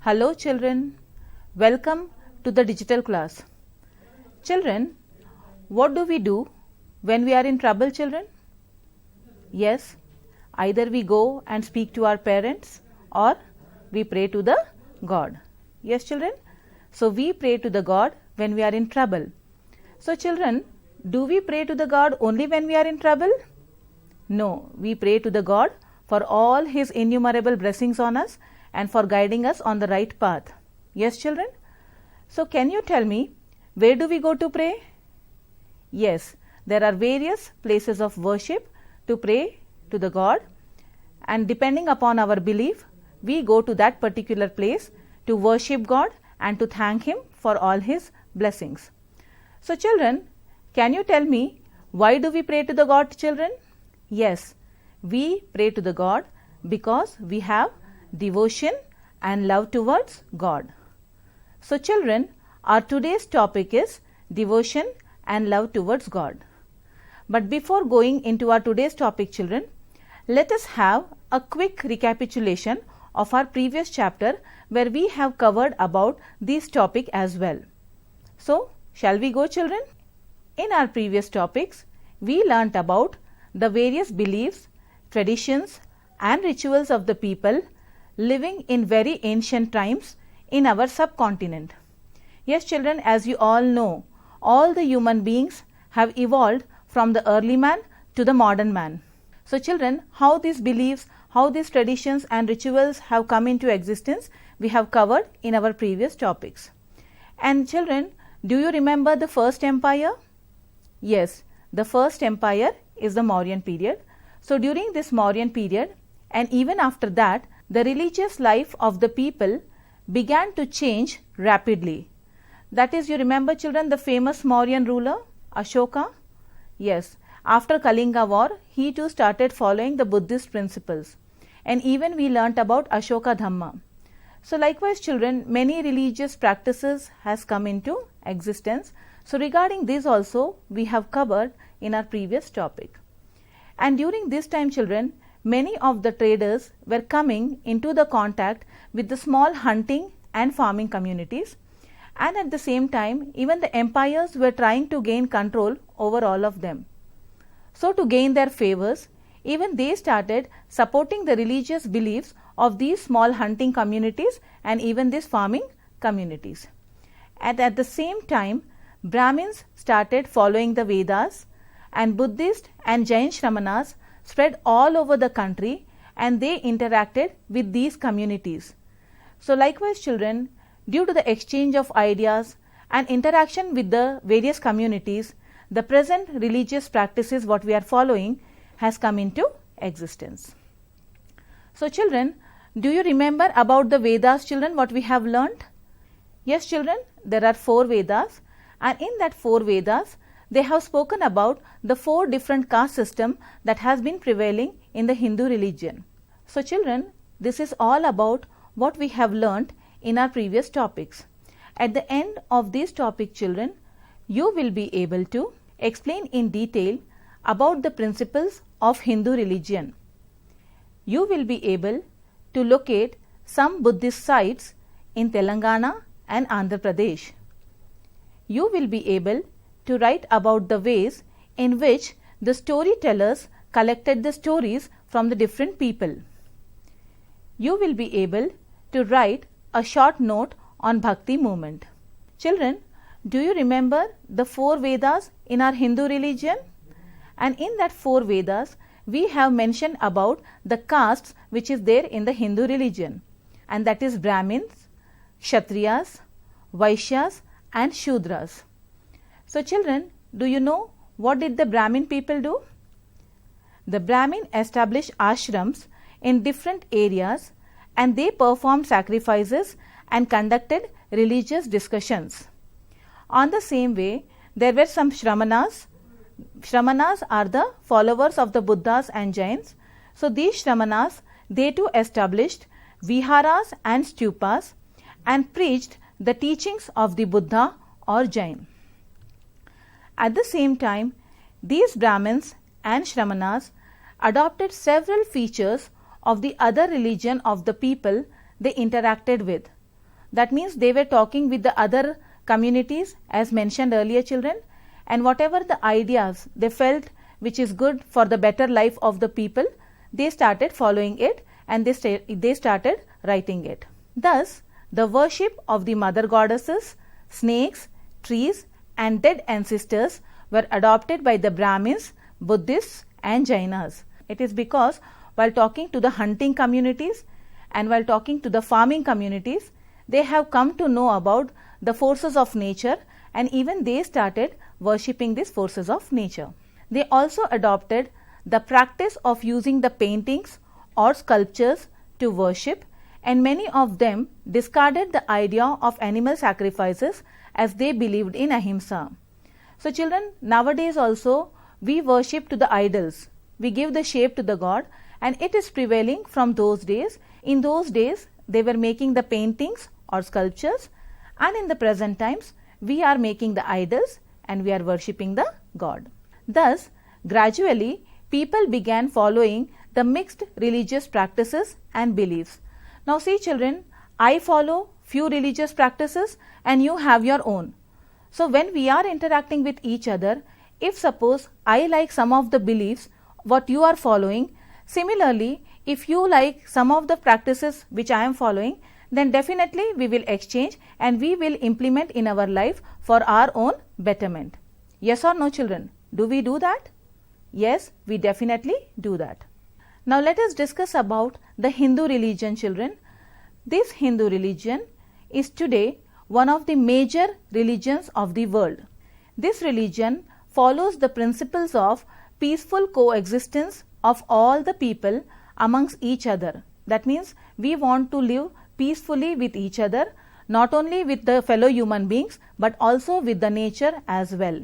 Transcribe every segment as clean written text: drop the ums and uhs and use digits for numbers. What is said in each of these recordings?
Hello children, welcome to the digital class. Children, what do we do when we are in trouble, children? Yes, either we go and speak to our parents or we pray to the God. Yes children, so we pray to the God when we are in trouble. So children, do we pray to the God only when we are in trouble? No, we pray to the God for all His innumerable blessings on us and for guiding us on the right path. Yes children? So can you tell me, where do we go to pray? Yes, there are various places of worship to pray to the God, and depending upon our belief, we go to that particular place to worship God and to thank Him for all His blessings. So children, can you tell me, why do we pray to the God, children? Yes, we pray to the God because we have devotion and love towards God. So children, our today's topic is devotion and love towards God. But before going into our today's topic, children, let us have a quick recapitulation of our previous chapter where we have covered about this topic as well. So, shall we go, children? In our previous topics, we learnt about the various beliefs, traditions and rituals of the people living in very ancient times in our subcontinent. Yes children, as you all know, all the human beings have evolved from the early man to the modern man. So children, how these beliefs, how these traditions and rituals have come into existence, we have covered in our previous topics. And children, do you remember the first empire? Yes, the first empire is the Mauryan period. So during this Mauryan period and even after that, the religious life of the people began to change rapidly. That is, you remember children, the famous Mauryan ruler Ashoka? Yes, after Kalinga war, he too started following the Buddhist principles, and even we learnt about Ashoka Dhamma. So likewise children, many religious practices has come into existence. So regarding this also we have covered in our previous topic. And during this time children, many of the traders were coming into the contact with the small hunting and farming communities, and at the same time even the empires were trying to gain control over all of them. So to gain their favors, even they started supporting the religious beliefs of these small hunting communities and even these farming communities. And at the same time, Brahmins started following the Vedas, and Buddhist and Jain Shramanas spread all over the country and they interacted with these communities. So likewise children, due to the exchange of ideas and interaction with the various communities, the present religious practices what we are following has come into existence. So children, do you remember about the Vedas, children, what we have learnt? Yes children, there are 4 Vedas, and in that 4 Vedas, they have spoken about the 4 different caste system that has been prevailing in the Hindu religion. So children, this is all about what we have learnt in our previous topics. At the end of this topic children, you will be able to explain in detail about the principles of Hindu religion. You will be able to locate some Buddhist sites in Telangana and Andhra Pradesh. You will be able to write about the ways in which the storytellers collected the stories from the different people. You will be able to write a short note on Bhakti movement. Children, do you remember the 4 Vedas in our Hindu religion? And in that 4 Vedas, we have mentioned about the castes which is there in the Hindu religion, and that is Brahmins, Kshatriyas, Vaishyas and Shudras. So children, do you know what did the Brahmin people do? The Brahmin established ashrams in different areas and they performed sacrifices and conducted religious discussions. On the same way, there were some Shramanas. Shramanas are the followers of the Buddhas and Jains. So these Shramanas, they too established viharas and stupas and preached the teachings of the Buddha or Jain. At the same time, these Brahmins and Shramanas adopted several features of the other religion of the people they interacted with. That means they were talking with the other communities as mentioned earlier, children, and whatever the ideas they felt which is good for the better life of the people, they started following it and they started writing it. Thus, the worship of the mother goddesses, snakes, trees and dead ancestors were adopted by the Brahmins, Buddhists and Jainas. It is because while talking to the hunting communities and while talking to the farming communities, they have come to know about the forces of nature and even they started worshipping these forces of nature. They also adopted the practice of using the paintings or sculptures to worship, and many of them discarded the idea of animal sacrifices as they believed in ahimsa. So children, nowadays also we worship to the idols. We give the shape to the god and it is prevailing from those days. In those days they were making the paintings or sculptures, and in the present times we are making the idols and we are worshipping the god. Thus, gradually people began following the mixed religious practices and beliefs. Now see children, I follow few religious practices and you have your own. So when we are interacting with each other, if suppose I like some of the beliefs what you are following, similarly if you like some of the practices which I am following, then definitely we will exchange and we will implement in our life for our own betterment. Yes or no children? Do we do that? Yes, we definitely do that. Now let us discuss about the Hindu religion, children. This Hindu religion is today one of the major religions of the world. This religion follows the principles of peaceful coexistence of all the people amongst each other. That means we want to live peacefully with each other, not only with the fellow human beings but also with the nature as well.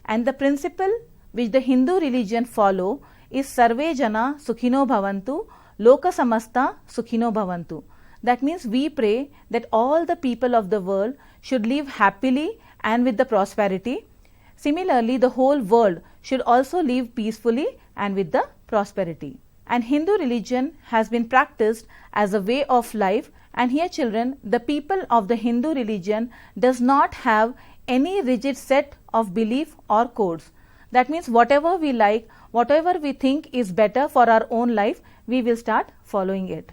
And the principle which the Hindu religion follow is Sarve Jana Sukhino Bhavantu, Loka Samasta Sukhino Bhavantu. That means we pray that all the people of the world should live happily and with the prosperity. Similarly, the whole world should also live peacefully and with the prosperity. And Hindu religion has been practiced as a way of life, and here children, the people of the Hindu religion does not have any rigid set of belief or codes. That means whatever we like, whatever we think is better for our own life, we will start following it.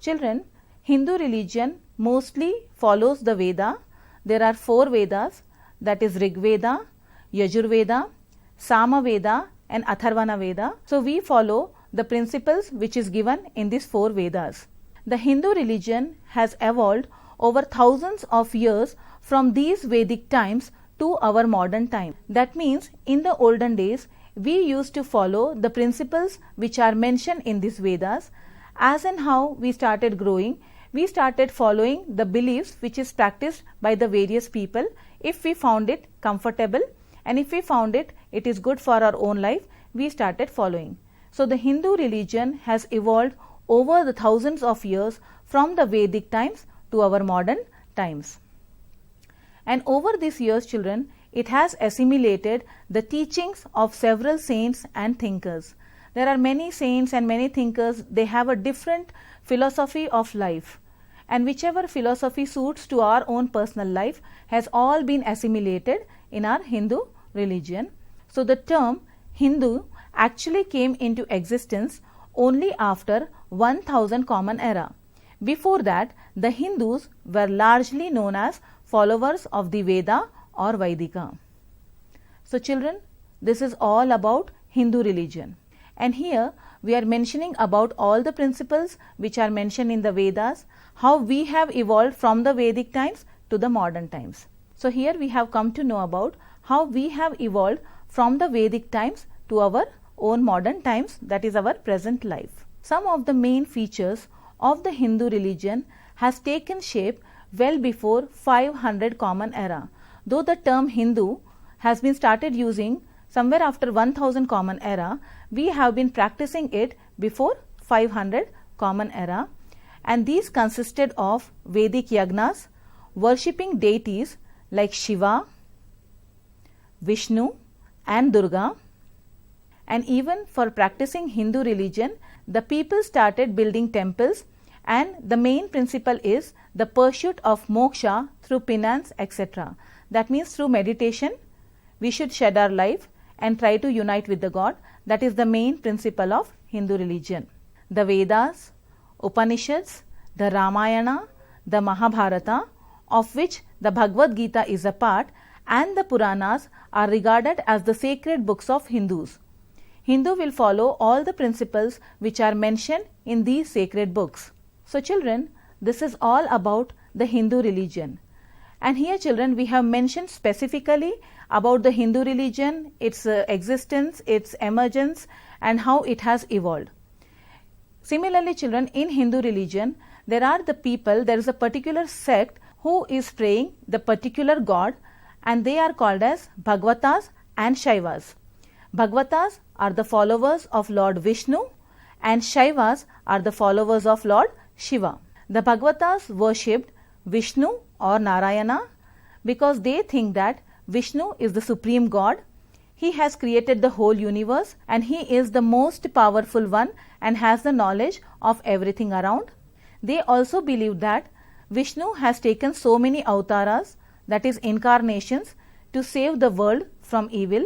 Children, Hindu religion mostly follows the Veda. There are 4 Vedas, that is Rig Veda, Yajurveda, Sama Veda and Atharvana Veda. So we follow the principles which is given in these 4 Vedas. The Hindu religion has evolved over thousands of years from these Vedic times to our modern time. That means in the olden days we used to follow the principles which are mentioned in these Vedas. As and how we started growing, we started following the beliefs which is practiced by the various people if we found it comfortable, and if we found it is good for our own life, we started following. So the Hindu religion has evolved over the thousands of years from the Vedic times to our modern times. And over these years, children, it has assimilated the teachings of several saints and thinkers. There are many saints and many thinkers, they have a different philosophy of life, and whichever philosophy suits to our own personal life has all been assimilated in our Hindu religion. So the term Hindu actually came into existence only after 1000 Common Era. Before that, the Hindus were largely known as followers of the Veda or Vaidika. So children, this is all about Hindu religion. And here we are mentioning about all the principles which are mentioned in the Vedas, how we have evolved from the Vedic times to the modern times. So here we have come to know about how we have evolved from the Vedic times to our own modern times, that is our present life. Some of the main features of the Hindu religion has taken shape well before 500 Common Era, though the term Hindu has been started using somewhere after 1000 Common Era. We have been practicing it before 500 Common Era, and these consisted of Vedic yagnas, worshipping deities like Shiva, Vishnu and Durga. And even for practicing Hindu religion, the people started building temples and the main principle is the pursuit of moksha through penance, etc. That means through meditation we should shed our life and try to unite with the God. That is the main principle of Hindu religion. The Vedas, Upanishads, the Ramayana, the Mahabharata, of which the Bhagavad Gita is a part, and the Puranas are regarded as the sacred books of Hindus. Hindu will follow all the principles which are mentioned in these sacred books. So children, this is all about the Hindu religion. And here children, we have mentioned specifically about the Hindu religion, its existence, its emergence, and how it has evolved. Similarly children, in Hindu religion, there is a particular sect who is praying the particular god, and they are called as Bhagavatas and Shaivas. Bhagavatas are the followers of Lord Vishnu and Shaivas are the followers of Lord Shiva. The Bhagavatas worshipped Vishnu or Narayana because they think that Vishnu is the supreme god. He has created the whole universe and he is the most powerful one and has the knowledge of everything around. They also believe that Vishnu has taken so many avataras, that is incarnations, to save the world from evil.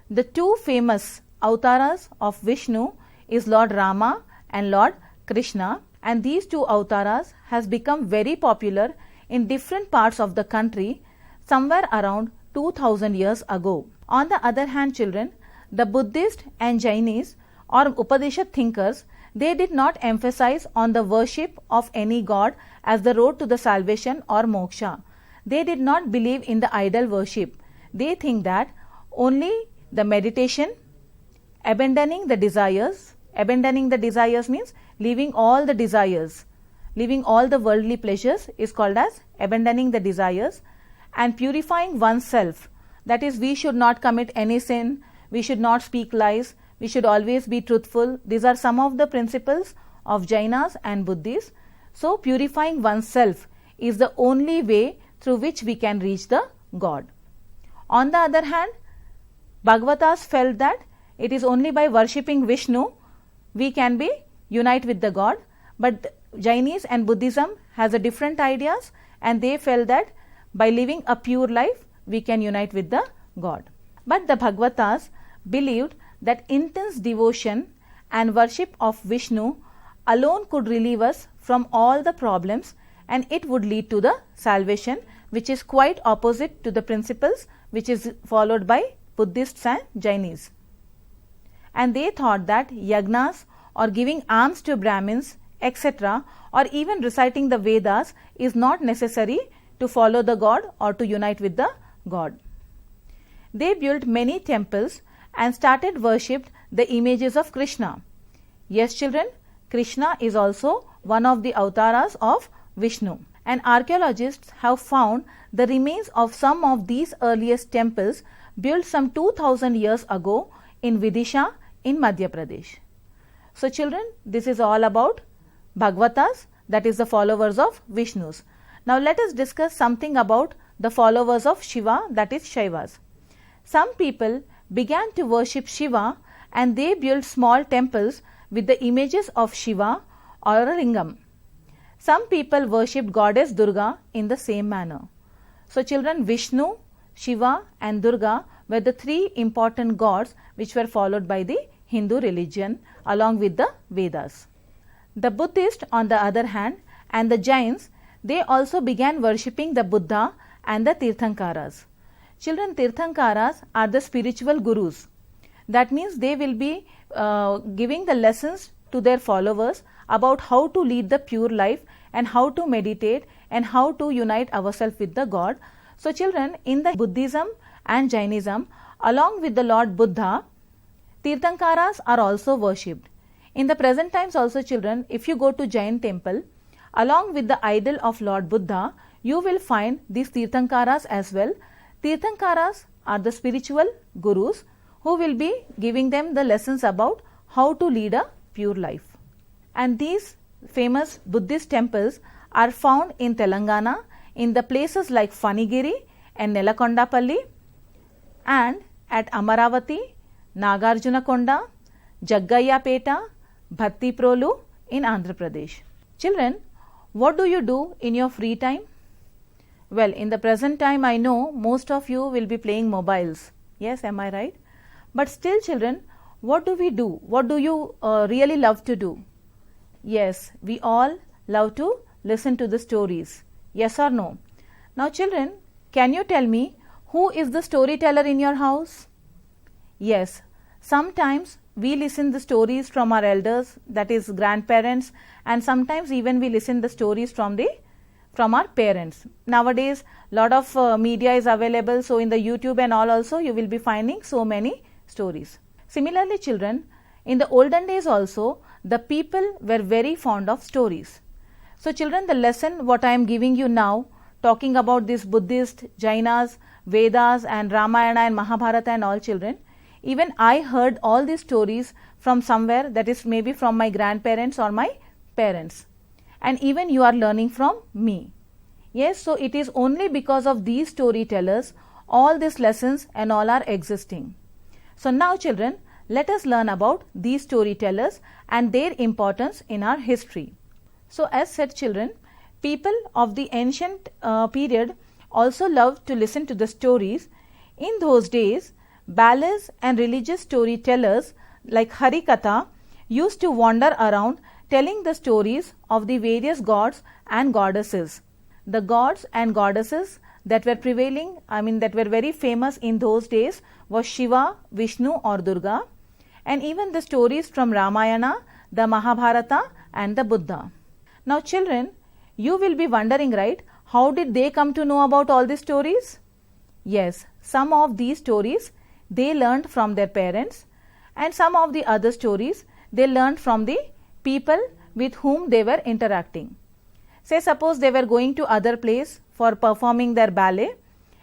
The two famous avataras of Vishnu is Lord Rama and Lord Krishna, and these two avataras has become very popular in different parts of the country somewhere around 2000 years ago. On the other hand children, the Buddhist and Jainis or Upanishad thinkers, they did not emphasize on the worship of any god as the road to the salvation or moksha. They did not believe in the idol worship. They think that only the meditation, abandoning the desires means leaving all the desires, leaving all the worldly pleasures is called as abandoning the desires, and purifying oneself. That is, we should not commit any sin, we should not speak lies, we should always be truthful. These are some of the principles of Jainas and Buddhists. So purifying oneself is the only way through which we can reach the God. On the other hand, Bhagavatas felt that it is only by worshipping Vishnu we can be unite with the God, but Jainis and Buddhism has a different ideas and they felt that by living a pure life we can unite with the God. But the Bhagavatas believed that intense devotion and worship of Vishnu alone could relieve us from all the problems and it would lead to the salvation, which is quite opposite to the principles which is followed by Buddhists and Jainis. And they thought that yagnas or giving alms to Brahmins, etc., or even reciting the Vedas is not necessary to follow the God or to unite with the God. They built many temples and started worshipped the images of Krishna. Yes children, Krishna is also one of the avataras of Vishnu, and archaeologists have found the remains of some of these earliest temples built some 2000 years ago in Vidisha in Madhya Pradesh. So children, this is all about Bhagavatas, that is the followers of Vishnus. Now let us discuss something about the followers of Shiva, that is Shaivas. Some people began to worship Shiva and they built small temples with the images of Shiva or a lingam. Some people worshipped goddess Durga in the same manner. So children, Vishnu, Shiva and Durga were the three important gods which were followed by the Hindu religion along with the Vedas. The Buddhists on the other hand and the Jains, they also began worshipping the Buddha and the Tirthankaras. Children, Tirthankaras are the spiritual gurus. That means they will be giving the lessons to their followers about how to lead the pure life and how to meditate and how to unite ourselves with the God. So children, in the Buddhism and Jainism, along with the Lord Buddha, Tirthankaras are also worshipped. In the present times also children, if you go to Jain temple, along with the idol of Lord Buddha, you will find these Tirthankaras as well. Tirthankaras are the spiritual gurus who will be giving them the lessons about how to lead a pure life. And these famous Buddhist temples are found in Telangana in the places like Fanigiri and Nelakondapalli, and at Amaravati, Nagarjunakonda, Jaggayapeta, Bhattiprolu in Andhra Pradesh. Children, what do you do in your free time? Well, in the present time, I know most of you will be playing mobiles. Yes, am I right? But still, children, what do we do? What do you really love to do? Yes, we all love to listen to the stories. Yes or no? Now, children, can you tell me who is the storyteller in your house? Yes, sometimes we listen the stories from our elders, that is grandparents, and sometimes even we listen the stories from our parents. Nowadays, lot of media is available, so in the YouTube and all also you will be finding so many stories. Similarly, children, in the olden days also, the people were very fond of stories. So children, the lesson what I am giving you now, talking about this Buddhist, Jainas, Vedas and Ramayana and Mahabharata and all, children, even I heard all these stories from somewhere, that is maybe from my grandparents or my parents. And even you are learning from me. Yes, so it is only because of these storytellers all these lessons and all are existing. So now children, let us learn about these storytellers and their importance in our history. So as said, children, people of the ancient period also loved to listen to the stories. In those days, ballets and religious storytellers like Harikatha used to wander around telling the stories of the various gods and goddesses. The gods and goddesses that were prevailing, that were very famous in those days was Shiva, Vishnu or Durga, and even the stories from Ramayana, the Mahabharata and the Buddha. Now children, you will be wondering, right, how did they come to know about all these stories? Yes, some of these stories they learned from their parents, and some of the other stories they learned from the people with whom they were interacting. Say suppose they were going to other place for performing their ballet,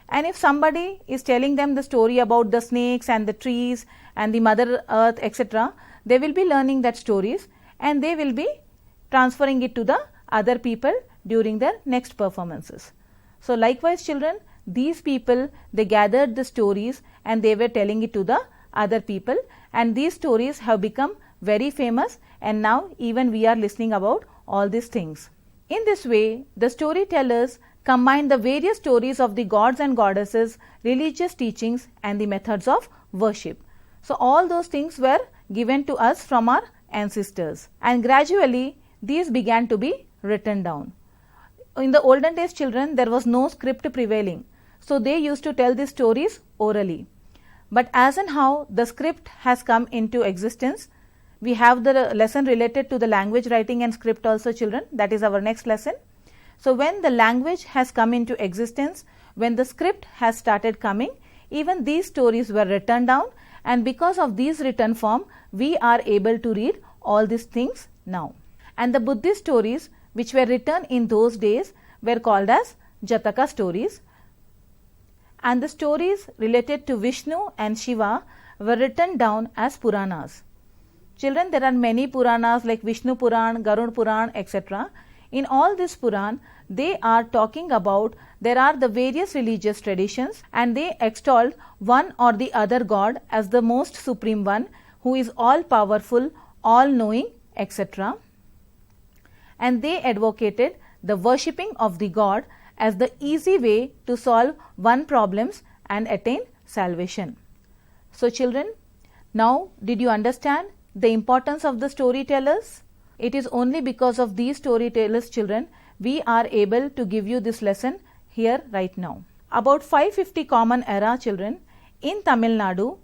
and if somebody is telling them the story about the snakes and the trees and the mother earth, etc., they will be learning that stories and they will be transferring it to the other people during their next performances. So likewise children, these people, they gathered the stories and they were telling it to the other people, and these stories have become very famous, and now even we are listening about all these things. In this way, the storytellers combined the various stories of the gods and goddesses, religious teachings and the methods of worship. So all those things were given to us from our ancestors, and gradually these began to be written down. In the olden days children, there was no script prevailing, so they used to tell these stories orally. But as and how the script has come into existence, we have the lesson related to the language writing and script also children, that is our next lesson. So when the language has come into existence, when the script has started coming, even these stories were written down, and because of these written form, we are able to read all these things now. And the Buddhist stories which were written in those days were called as Jataka stories, and the stories related to Vishnu and Shiva were written down as Puranas. Children, there are many Puranas like Vishnu Puran, Garud Puran, etc. In all this Puran, they are talking about, there are the various religious traditions, and they extolled one or the other God as the most supreme one, who is all powerful, all knowing, etc. And they advocated the worshipping of the God as the easy way to solve one problems and attain salvation. So children, now did you understand the importance of the storytellers? It is only because of these storytellers children, we are able to give you this lesson here right now. About 550 Common Era children, in Tamil Nadu,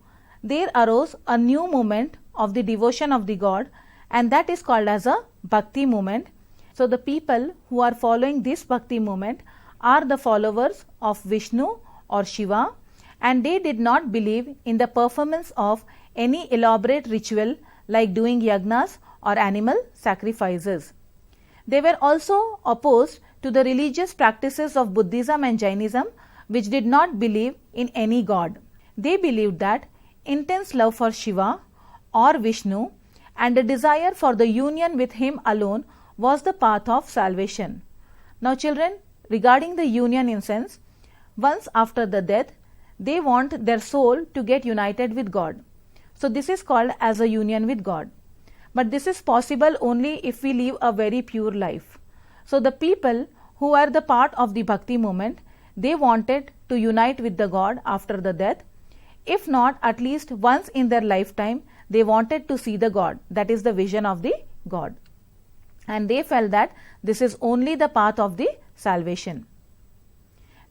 there arose a new movement of the devotion of the God, and that is called as a Bhakti movement. So the people who are following this Bhakti movement are the followers of Vishnu or Shiva, and they did not believe in the performance of any elaborate ritual like doing yagnas or animal sacrifices. They were also opposed to the religious practices of Buddhism and Jainism, which did not believe in any god. They believed that intense love for Shiva or Vishnu and a desire for the union with him alone was the path of salvation. Now children, regarding the union in sense, once after the death, they want their soul to get united with God. So this is called as a union with God. but this is possible only if we live a very pure life. So the people who are the part of the bhakti movement, they wanted to unite with the God after the death. If not, at least once in their lifetime, they wanted to see the God, that is the vision of the God. And they felt that this is only the path of the salvation.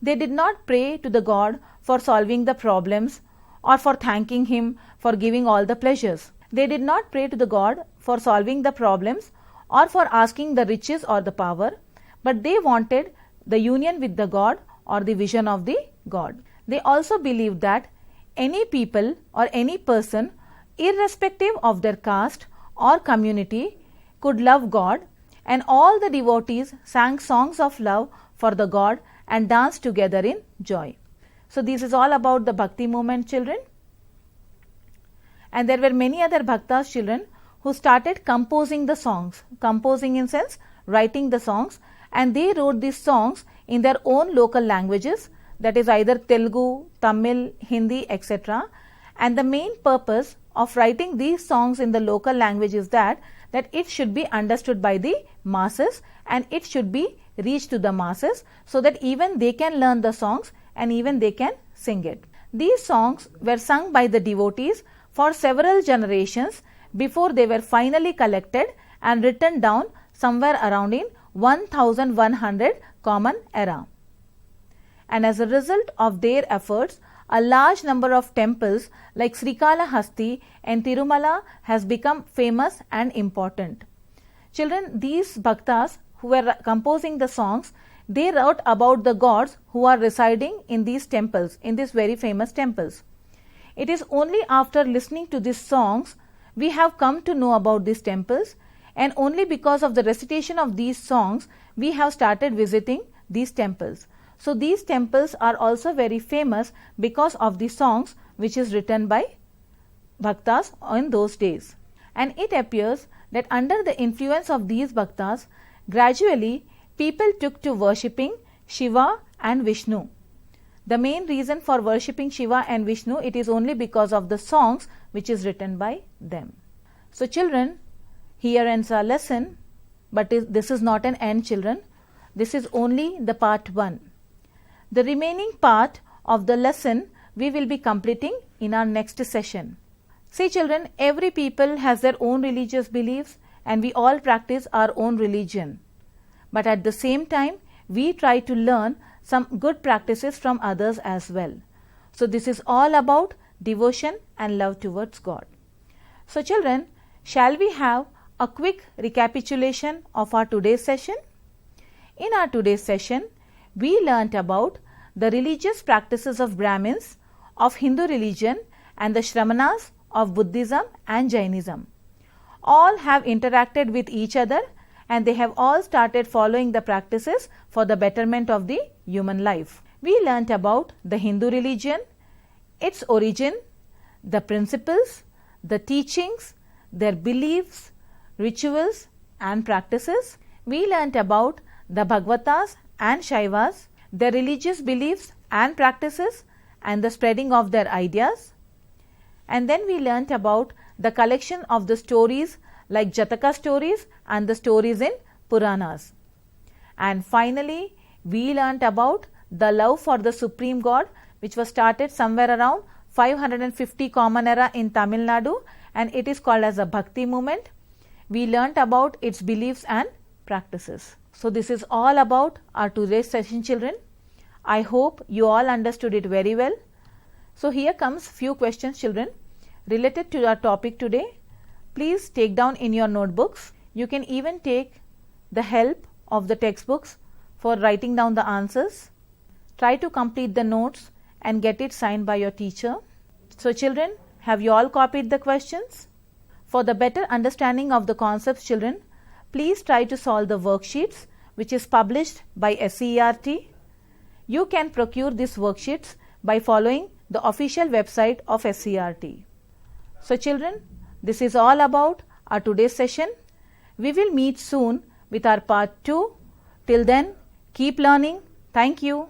They did not pray to the God for solving the problems or for thanking Him for giving all the pleasures. They did not pray to the God for solving the problems or for asking the riches or the power, but they wanted the union with the God or the vision of the God. They also believed that any people or any person, irrespective of their caste or community, could love God, and all the devotees sang songs of love for the God and danced together in joy. So this is all about the bhakti movement, children. And there were many other bhaktas, children, who started composing the songs. Composing in sense, writing the songs, and they wrote these songs in their own local languages, that is either Telugu, Tamil, Hindi, etc. And the main purpose of writing these songs in the local language is that it should be understood by the masses and it should be reached to the masses, so that even they can learn the songs and even they can sing it. These songs were sung by the devotees for several generations before they were finally collected and written down somewhere around in 1100 Common Era. And as a result of their efforts, a large number of temples like Srikalahasti and Tirumala has become famous and important. Children, these bhaktas who were composing the songs, they wrote about the gods who are residing in these temples, in these very famous temples. It is only after listening to these songs we have come to know about these temples, and only because of the recitation of these songs we have started visiting these temples. So these temples are also very famous because of the songs which is written by bhaktas in those days. And it appears that under the influence of these bhaktas, gradually people took to worshipping Shiva and Vishnu. The main reason for worshipping Shiva and Vishnu, it is only because of the songs which is written by them. So children, here ends our lesson, but this is not an end, children. This is only the part 1. The remaining part of the lesson we will be completing in our next session. See children, every people has their own religious beliefs and we all practice our own religion. But at the same time, we try to learn some good practices from others as well. So this is all about devotion and love towards God. So children, shall we have a quick recapitulation of our today's session? In our today's session, we learnt about the religious practices of Brahmins, of Hindu religion, and the Shrammanas of Buddhism and Jainism. All have interacted with each other and they have all started following the practices for the betterment of the human life. We learnt about the Hindu religion, its origin, the principles, the teachings, their beliefs, rituals and practices. We learnt about the Bhagavatas and Shaivas, their religious beliefs and practices and the spreading of their ideas. And then we learnt about the collection of the stories like Jataka stories and the stories in Puranas. And finally, we learnt about the love for the Supreme God, which was started somewhere around 550 Common Era in Tamil Nadu, and it is called as a Bhakti movement. We learnt about its beliefs and practices. So this is all about our today's session, children. I hope you all understood it very well. So here comes few questions, children, related to our topic today. Please take down in your notebooks. You can even take the help of the textbooks for writing down the answers. Try to complete the notes and get it signed by your teacher. So children, have you all copied the questions? For the better understanding of the concepts, children, please try to solve the worksheets which is published by SIET. You can procure these worksheets by following the official website of SIET. So children, this is all about our today's session. We will meet soon with our part 2. Till then, keep learning. Thank you.